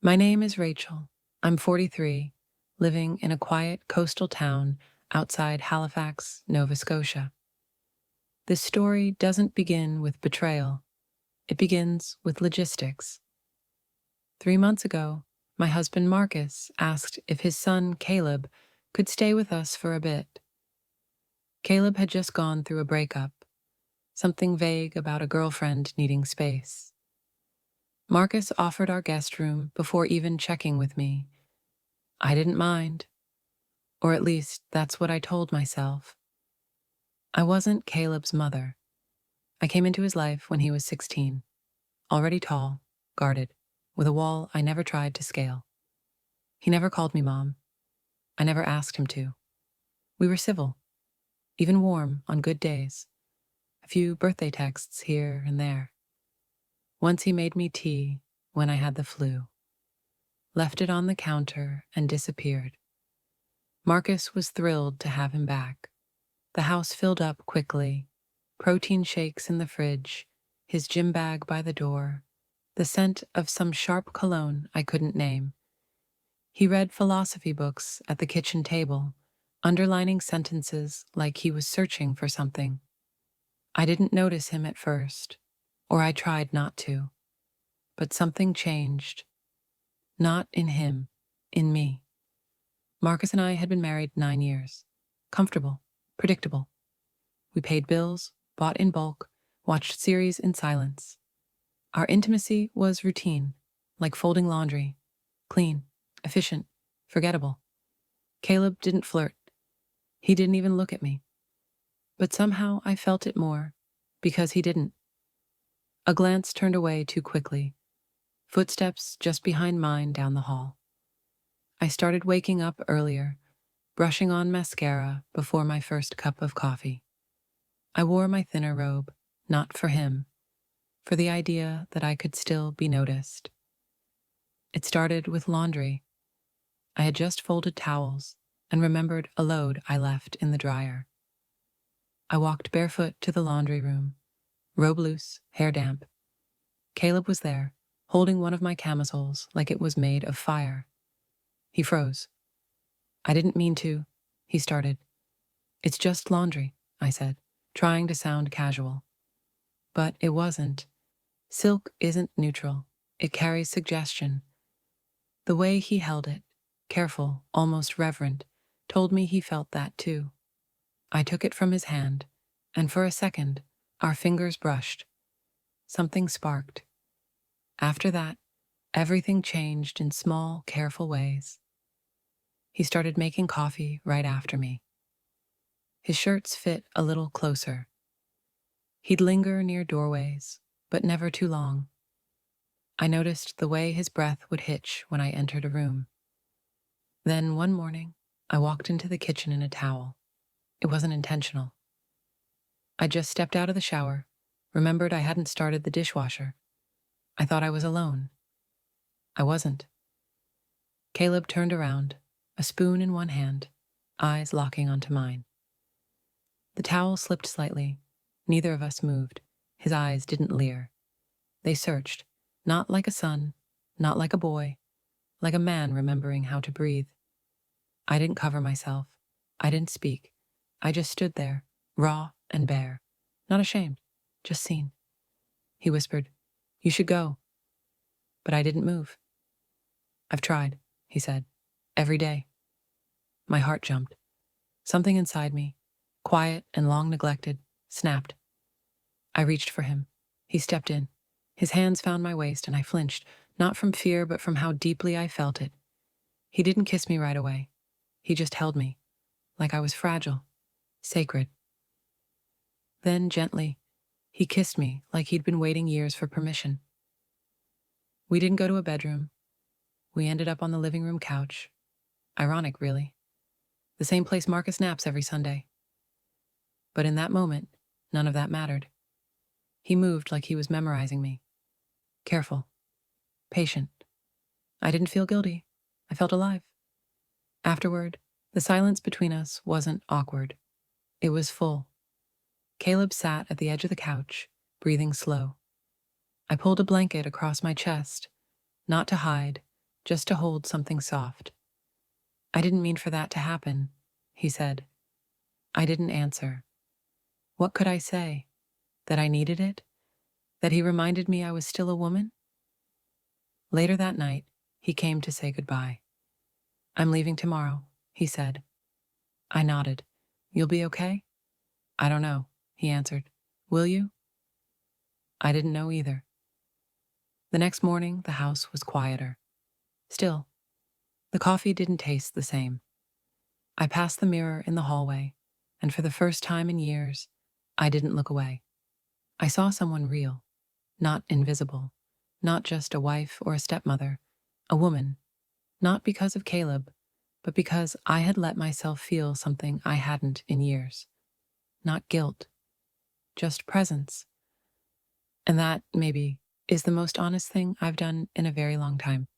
My name is Rachel. I'm 43, living in a quiet coastal town outside Halifax, Nova Scotia. This story doesn't begin with betrayal, it begins with logistics. 3 months ago, my husband Marcus asked if his son Caleb could stay with us for a bit. Caleb had just gone through a breakup, something vague about a girlfriend needing space. Marcus offered our guest room before even checking with me. I didn't mind. Or at least, that's what I told myself. I wasn't Caleb's mother. I came into his life when he was 16, already tall, guarded, with a wall I never tried to scale. He never called me mom. I never asked him to. We were civil, even warm on good days. A few birthday texts here and there. Once he made me tea when I had the flu, left it on the counter and disappeared. Marcus was thrilled to have him back. The house filled up quickly, protein shakes in the fridge, his gym bag by the door, the scent of some sharp cologne I couldn't name. He read philosophy books at the kitchen table, underlining sentences like he was searching for something. I didn't notice him at first, or I tried not to. But something changed. Not in him, in me. Marcus and I had been married 9 years. Comfortable, predictable. We paid bills, bought in bulk, watched series in silence. Our intimacy was routine, like folding laundry. Clean, efficient, forgettable. Caleb didn't flirt. He didn't even look at me. But somehow I felt it more, because he didn't. A glance turned away too quickly. Footsteps just behind mine down the hall. I started waking up earlier, brushing on mascara before my first cup of coffee. I wore my thinner robe, not for him, for the idea that I could still be noticed. It started with laundry. I had just folded towels and remembered a load I left in the dryer. I walked barefoot to the laundry room, robe loose, hair damp. Caleb was there, holding one of my camisoles like it was made of fire. He froze. I didn't mean to, he started. It's just laundry, I said, trying to sound casual. But it wasn't. Silk isn't neutral. It carries suggestion. The way he held it, careful, almost reverent, told me he felt that too. I took it from his hand, and for a second, our fingers brushed. Something sparked. After that, everything changed in small, careful ways. He started making coffee right after me. His shirts fit a little closer. He'd linger near doorways, but never too long. I noticed the way his breath would hitch when I entered a room. Then one morning, I walked into the kitchen in a towel. It wasn't intentional. I just stepped out of the shower, remembered I hadn't started the dishwasher. I thought I was alone. I wasn't. Caleb turned around, a spoon in one hand, eyes locking onto mine. The towel slipped slightly. Neither of us moved. His eyes didn't leer. They searched, not like a son, not like a boy, like a man remembering how to breathe. I didn't cover myself. I didn't speak. I just stood there, raw and bare, not ashamed, just seen. He whispered, "You should go." But I didn't move. "I've tried," he said, "every day." My heart jumped. Something inside me, quiet and long neglected, snapped. I reached for him. He stepped in. His hands found my waist and I flinched, not from fear but from how deeply I felt it. He didn't kiss me right away. He just held me, like I was fragile, sacred. Then, gently, he kissed me like he'd been waiting years for permission. We didn't go to a bedroom. We ended up on the living room couch. Ironic, really. The same place Marcus naps every Sunday. But in that moment, none of that mattered. He moved like he was memorizing me. Careful. Patient. I didn't feel guilty. I felt alive. Afterward, the silence between us wasn't awkward. It was full. Caleb sat at the edge of the couch, breathing slow. I pulled a blanket across my chest, not to hide, just to hold something soft. "I didn't mean for that to happen," he said. I didn't answer. What could I say? That I needed it? That he reminded me I was still a woman? Later that night, he came to say goodbye. "I'm leaving tomorrow," he said. I nodded. "You'll be okay?" "I don't know," he answered. "Will you?" I didn't know either. The next morning, the house was quieter. Still, the coffee didn't taste the same. I passed the mirror in the hallway, and for the first time in years, I didn't look away. I saw someone real, not invisible, not just a wife or a stepmother, a woman, not because of Caleb, but because I had let myself feel something I hadn't in years. Not guilt, just presence. And that, maybe, is the most honest thing I've done in a very long time.